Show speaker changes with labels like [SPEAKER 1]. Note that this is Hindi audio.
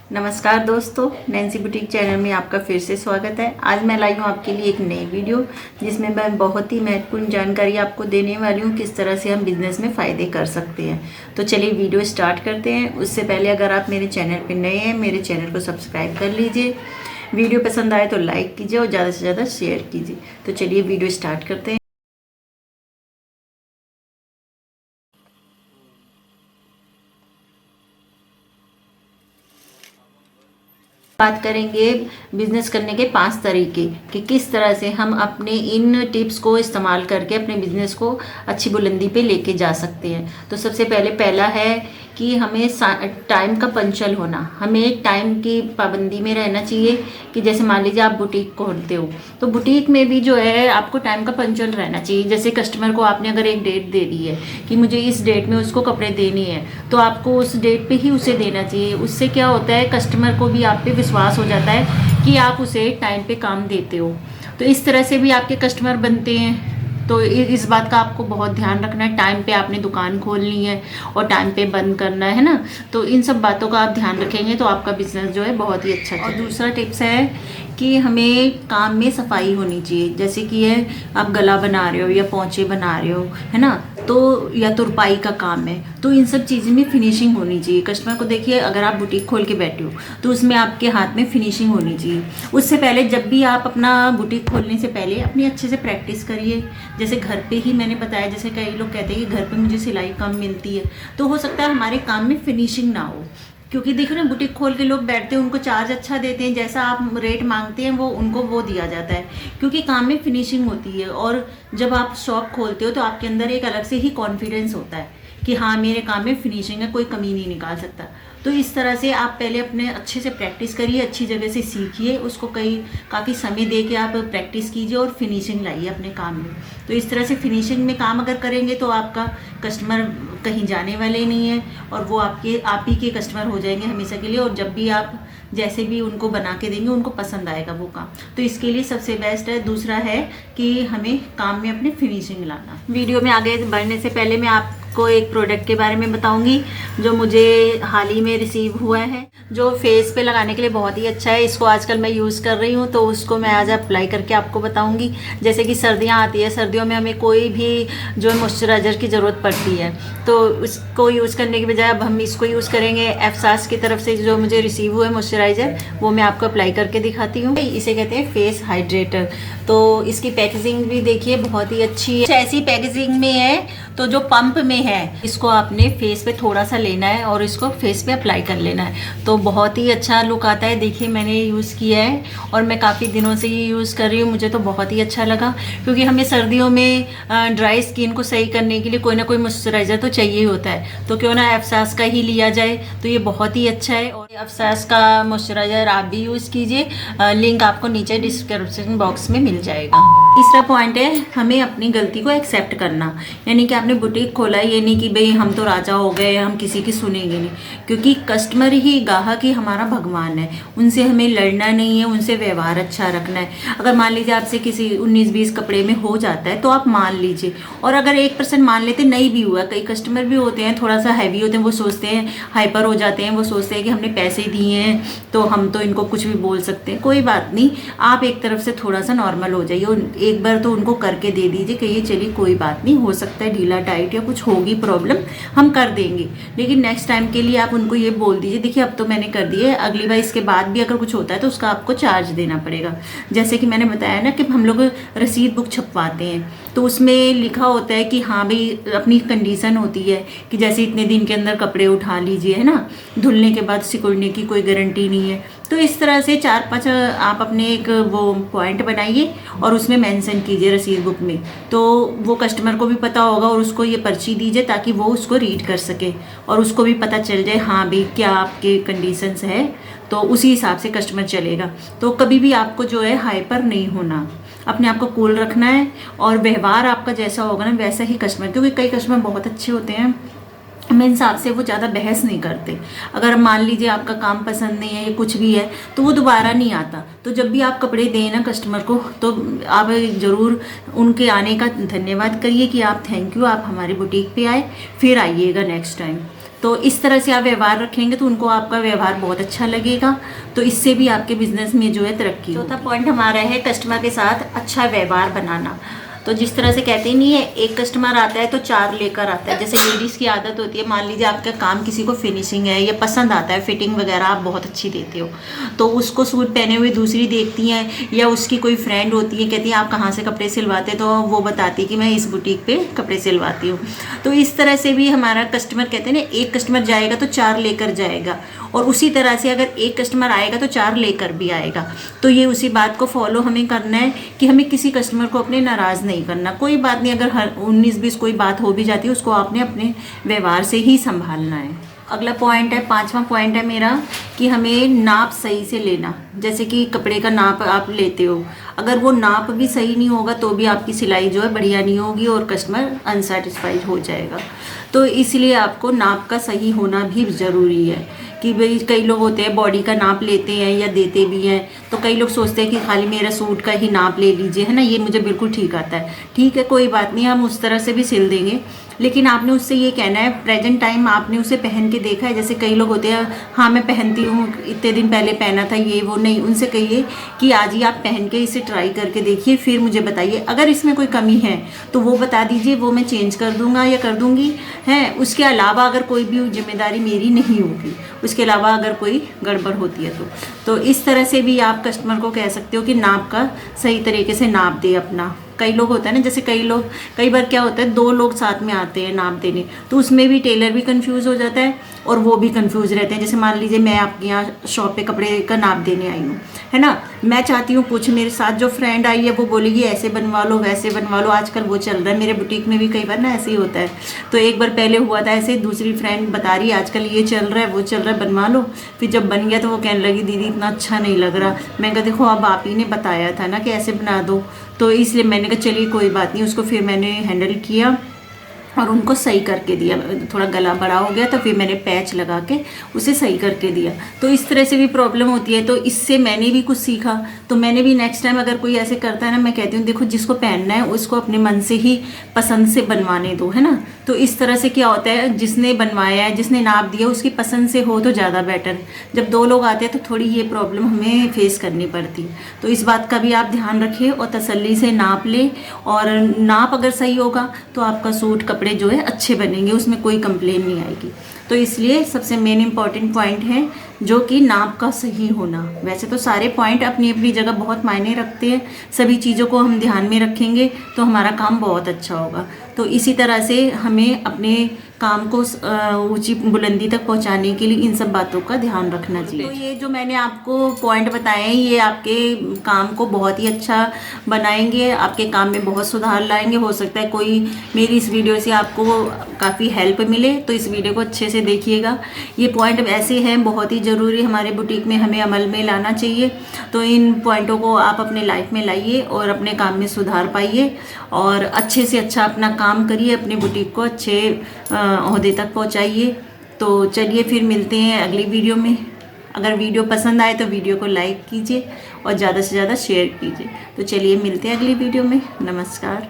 [SPEAKER 1] नमस्कार दोस्तों, नैन्सी बुटीक चैनल में आपका फिर से स्वागत है। आज मैं लाई हूँ आपके लिए एक नई वीडियो जिसमें मैं बहुत ही महत्वपूर्ण जानकारी आपको देने वाली हूँ किस तरह से हम बिज़नेस में फ़ायदे कर सकते हैं। तो चलिए वीडियो स्टार्ट करते हैं। उससे पहले अगर आप मेरे चैनल पर नए हैं, मेरे चैनल को सब्सक्राइब कर लीजिए। वीडियो पसंद आए तो लाइक कीजिए और ज़्यादा से ज़्यादा शेयर कीजिए। तो चलिए वीडियो स्टार्ट करते हैं। बात करेंगे बिजनेस करने के 5 तरीके कि किस तरह से हम अपने इन टिप्स को इस्तेमाल करके अपने बिजनेस को अच्छी बुलंदी पे लेके जा सकते हैं। तो सबसे पहला है कि हमें टाइम का पंचुअल होना। हमें एक टाइम की पाबंदी में रहना चाहिए कि जैसे मान लीजिए आप बुटीक खोलते हो तो बुटीक में भी जो है आपको टाइम का पंचुअल रहना चाहिए। जैसे कस्टमर को आपने अगर एक डेट दे दी है कि मुझे इस डेट में उसको कपड़े देने हैं तो आपको उस डेट पे ही उसे देना चाहिए। उससे क्या होता है, कस्टमर को भी आप पे विश्वास हो जाता है कि आप उसे टाइम पे काम देते हो। तो इस तरह से भी आपके कस्टमर बनते हैं। तो इस बात का आपको बहुत ध्यान रखना है। टाइम पे आपने दुकान खोलनी है और टाइम पे बंद करना है ना। तो इन सब बातों का आप ध्यान रखेंगे तो आपका बिजनेस जो है बहुत ही अच्छा चलेगा। और दूसरा टिप्स है कि हमें काम में सफाई होनी चाहिए। जैसे कि है आप गला बना रहे हो या पोंचे बना रहे हो, है ना, तो या तुरपाई का काम है, तो इन सब चीज़ों में फिनिशिंग होनी चाहिए। कस्टमर को देखिए, अगर आप बुटीक खोल के बैठे हो तो उसमें आपके हाथ में फिनिशिंग होनी चाहिए। उससे पहले जब भी आप अपना बुटीक खोलने से पहले अपनी अच्छे से प्रैक्टिस करिए। जैसे घर पे ही मैंने बताया, जैसे कई लोग कहते हैं कि घर पे मुझे सिलाई कम मिलती है, तो हो सकता है हमारे काम में फिनिशिंग ना हो। क्योंकि देखो ना, बुटीक खोल के लोग बैठते हैं, उनको चार्ज अच्छा देते हैं, जैसा आप रेट मांगते हैं वो उनको वो दिया जाता है, क्योंकि काम में फिनिशिंग होती है। और जब आप शॉप खोलते हो तो आपके अंदर एक अलग से ही कॉन्फिडेंस होता है कि हाँ, मेरे काम में फिनिशिंग है, कोई कमी नहीं निकाल सकता। तो इस तरह से आप पहले अपने अच्छे से प्रैक्टिस करिए, अच्छी जगह से सीखिए, उसको काफ़ी समय दे के आप प्रैक्टिस कीजिए और फिनिशिंग लाइए अपने काम में। तो इस तरह से फिनिशिंग में काम अगर करेंगे तो आपका कस्टमर कहीं जाने वाले ही नहीं है और वो आप ही के कस्टमर हो जाएंगे हमेशा के लिए। और जब भी आप जैसे भी उनको बना के देंगे उनको पसंद आएगा वो काम। तो इसके लिए सबसे बेस्ट है, दूसरा है कि हमें काम में अपने फिनिशिंग लाना। वीडियो में आगे बढ़ने से पहले मैं आपको एक प्रोडक्ट के बारे में बताऊंगी जो मुझे हाल ही में रिसीव हुआ है, जो फेस पे लगाने के लिए बहुत ही अच्छा है। इसको आजकल मैं यूज़ कर रही हूँ तो उसको मैं आज अप्लाई करके आपको बताऊंगी। जैसे कि सर्दियाँ आती है, सर्दियों में हमें कोई भी जो मॉइस्चराइज़र की ज़रूरत पड़ती है, तो उसको यूज़ करने की बजाय अब हम इसको यूज़ करेंगे। एफसास की तरफ से जो मुझे रिसीव हुआ है मॉइस्चराइज़र, वो मैं आपको अप्लाई करके दिखाती हूँ। इसे कहते हैं फेस हाइड्रेटर। तो इसकी पैकेजिंग भी देखिए बहुत ही अच्छी है। ऐसी पैकेजिंग में है तो जो पंप में है, इसको आपने फेस पे थोड़ा सा लेना है और इसको फेस पे अप्लाई कर लेना है। तो बहुत ही अच्छा लुक आता है। देखिए मैंने यूज़ किया है और मैं काफ़ी दिनों से ये यूज़ कर रही हूँ। मुझे तो बहुत ही अच्छा लगा, क्योंकि हमें सर्दियों में ड्राई स्किन को सही करने के लिए कोई ना कोई मॉइस्चराइज़र तो चाहिए होता है। तो क्यों ना एफसास का ही लिया जाए, तो ये बहुत ही अच्छा है। और एफसास का मॉइस्चराइज़र आप भी यूज़ कीजिए, लिंक आपको नीचे डिस्क्रिप्शन बॉक्स में मिल जाएगा। तीसरा पॉइंट है हमें अपनी गलती को एक्सेप्ट करना। यानी कि आपने बुटीक खोला है, ये नहीं कि भाई हम तो राजा हो गए, हम किसी की सुनेंगे नहीं, क्योंकि कस्टमर ही, ग्राहक ही हमारा भगवान है। उनसे हमें लड़ना नहीं है, उनसे व्यवहार अच्छा रखना है। अगर मान लीजिए आपसे किसी 19-20 कपड़े में हो जाता है तो आप मान लीजिए, और अगर 1% मान लेते नहीं भी हुआ, कई कस्टमर भी होते हैं थोड़ा सा हैवी होते हैं, वो सोचते हैं, हाइपर हो जाते हैं, वो सोचते हैं कि हमने पैसे दिए हैं तो हम तो इनको कुछ भी बोल सकते हैं। कोई बात नहीं, आप एक तरफ से थोड़ा सा नॉर्मल हो जाइए और एक बार तो उनको करके दे दीजिए, कहिए चलिए कोई बात नहीं, हो सकता है ढीला टाइट या कुछ होगी प्रॉब्लम, हम कर देंगे। लेकिन नेक्स्ट टाइम के लिए आप उनको ये बोल दीजिए, देखिए अब तो मैंने कर दिए, अगली बार इसके बाद भी अगर कुछ होता है तो उसका आपको चार्ज देना पड़ेगा। जैसे कि मैंने बताया ना कि हम लोग रसीद बुक छपवाते हैं तो उसमें लिखा होता है कि हाँ भाई, अपनी कंडीशन होती है कि जैसे इतने दिन के अंदर कपड़े उठा लीजिए, है ना, धुलने के बाद सिकुड़ने की कोई गारंटी नहीं है। तो इस तरह से 4-5 आप अपने एक वो पॉइंट बनाइए और उसमें मेंशन कीजिए रसीद बुक में, तो वो कस्टमर को भी पता होगा और उसको ये पर्ची दीजिए ताकि वो उसको रीड कर सके और उसको भी पता चल जाए हाँ भाई क्या आपके कंडीशंस है, तो उसी हिसाब से कस्टमर चलेगा। तो कभी भी आपको जो है हाइपर नहीं होना, अपने आप को कूल रखना है और व्यवहार आपका जैसा होगा ना वैसा ही कस्टमर, क्योंकि कई कस्टमर बहुत अच्छे होते हैं, मेरे हिसाब से वो ज़्यादा बहस नहीं करते। अगर मान लीजिए आपका काम पसंद नहीं है या कुछ भी है तो वो दोबारा नहीं आता। तो जब भी आप कपड़े दें ना कस्टमर को तो आप ज़रूर उनके आने का धन्यवाद करिए कि आप थैंक यू, आप हमारे बुटीक पे आए, फिर आइएगा नेक्स्ट टाइम। तो इस तरह से आप व्यवहार रखेंगे तो उनको आपका व्यवहार बहुत अच्छा लगेगा, तो इससे भी आपके बिजनेस में जो है तरक्की। चौथा पॉइंट हमारा है कस्टमर के साथ अच्छा व्यवहार बनाना। तो जिस तरह से कहते नहीं है, एक कस्टमर आता है तो 4 लेकर आता है। जैसे लेडीज़ की आदत होती है, मान लीजिए आपका काम किसी को फिनिशिंग है या पसंद आता है, फिटिंग वगैरह आप बहुत अच्छी देते हो, तो उसको सूट पहने हुए दूसरी देखती हैं, या उसकी कोई फ्रेंड होती है कहती है आप कहाँ से कपड़े सिलवाते, तो वो बताती है कि मैं इस बुटीक पे कपड़े सिलवाती हूँ। तो इस तरह से भी हमारा कस्टमर कहते हैं ना, एक कस्टमर जाएगा तो 4 लेकर जाएगा, और उसी तरह से अगर एक कस्टमर आएगा तो 4 लेकर भी आएगा। तो ये उसी बात को फॉलो हमें करना है कि हमें किसी कस्टमर को अपने नाराज़ नहीं करना। कोई बात नहीं, अगर हर 19-20 कोई बात हो भी जाती है, उसको आपने अपने व्यवहार से ही संभालना है। अगला पॉइंट है, 5वां पॉइंट है मेरा, कि हमें नाप सही से लेना। जैसे कि कपड़े का नाप आप लेते हो, अगर वो नाप भी सही नहीं होगा तो भी आपकी सिलाई जो है बढ़िया नहीं होगी और कस्टमर अनसेटिस्फाइड हो जाएगा। तो इसलिए आपको नाप का सही होना भी ज़रूरी है कि भाई कई लोग होते हैं बॉडी का नाप लेते हैं या देते भी हैं, तो कई लोग सोचते हैं कि खाली मेरा सूट का ही नाप ले लीजिए, है ना, ये मुझे बिल्कुल ठीक आता है। ठीक है, कोई बात नहीं, हम उस तरह से भी सिल देंगे, लेकिन आपने उससे ये कहना है प्रेजेंट टाइम आपने उसे पहन के देखा है। जैसे कई लोग होते हैं, हाँ मैं पहनती हूँ, इतने दिन पहले पहना था, ये वो नहीं, उनसे कहिए कि आज ही आप पहन के इसे ट्राई करके देखिए, फिर मुझे बताइए। अगर इसमें कोई कमी है तो वो बता दीजिए, वो मैं चेंज कर दूंगा या कर दूंगी, है। उसके अलावा अगर कोई भी जिम्मेदारी मेरी नहीं होगी, उसके अलावा अगर कोई गड़बड़ होती है तो इस तरह से भी आप कस्टमर को कह सकते हो कि नाप का सही तरीके से नाप दे अपना। कई लोग होता है ना, जैसे कई बार क्या होता है, 2 लोग साथ में आते हैं नाप देने, तो उसमें भी टेलर भी कंफ्यूज हो जाता है और वो भी कंफ्यूज रहते हैं। जैसे मान लीजिए मैं आपके यहाँ शॉप पे कपड़े का नाप देने आई हूँ, है ना, मैं चाहती हूँ कुछ, मेरे साथ जो फ्रेंड आई है वो बोलेगी ऐसे बनवा लो वैसे बनवा लो, आजकल वो चल रहा है। मेरे बुटीक में भी कई बार ना ऐसे ही होता है। तो एक बार पहले हुआ था ऐसे, दूसरी फ्रेंड बता रही है आजकल ये चल रहा है वो चल रहा है, बनवा लो। फिर जब बन गया तो वो कहने लगी दीदी इतना अच्छा नहीं लग रहा। मैं कहा देखो अब आप ही ने बताया था ना कि ऐसे बना दो, तो इसलिए मैंने कहा चलिए कोई बात नहीं, उसको फिर मैंने हैंडल किया और उनको सही करके दिया। थोड़ा गला बड़ा हो गया तो फिर मैंने पैच लगा के उसे सही करके दिया। तो इस तरह से भी प्रॉब्लम होती है, तो इससे मैंने भी कुछ सीखा। तो मैंने भी नेक्स्ट टाइम अगर कोई ऐसे करता है ना, मैं कहती हूँ देखो जिसको पहनना है उसको अपने मन से ही पसंद से बनवाने दो, है ना। तो इस तरह से क्या होता है, जिसने बनवाया है, जिसने नाप दिया, उसकी पसंद से हो तो ज़्यादा बेटर। जब 2 लोग आते हैं तो थोड़ी ये प्रॉब्लम हमें फेस करनी पड़ती है। तो इस बात का भी आप ध्यान रखिए और तसल्ली से नाप ले, और नाप अगर सही होगा तो आपका सूट कपड़े जो है अच्छे बनेंगे, उसमें कोई कंप्लेन नहीं आएगी। तो इसलिए सबसे मेन इम्पॉर्टेंट पॉइंट है जो कि नाप का सही होना। वैसे तो सारे पॉइंट अपनी अपनी जगह बहुत मायने रखते हैं, सभी चीज़ों को हम ध्यान में रखेंगे तो हमारा काम बहुत अच्छा होगा। तो इसी तरह से हमें अपने काम को ऊंची बुलंदी तक पहुंचाने के लिए इन सब बातों का ध्यान रखना चाहिए। तो ये जो मैंने आपको पॉइंट बताए हैं, ये आपके काम को बहुत ही अच्छा बनाएंगे, आपके काम में बहुत सुधार लाएंगे। हो सकता है कोई मेरी इस वीडियो से आपको काफ़ी हेल्प मिले, तो इस वीडियो को अच्छे से देखिएगा। ये पॉइंट ऐसे हैं बहुत ही ज़रूरी, हमारे बुटीक में हमें अमल में लाना चाहिए। तो इन पॉइंटों को आप अपने लाइफ में लाइए और अपने काम में सुधार पाइए और अच्छे से अच्छा अपना काम करिए, अपने बुटीक को अच्छे ओहदे तक पहुंचाइए। तो चलिए फिर मिलते हैं अगली वीडियो में। अगर वीडियो पसंद आए तो वीडियो को लाइक कीजिए और ज़्यादा से ज़्यादा शेयर कीजिए। तो चलिए मिलते हैं अगली वीडियो में। नमस्कार।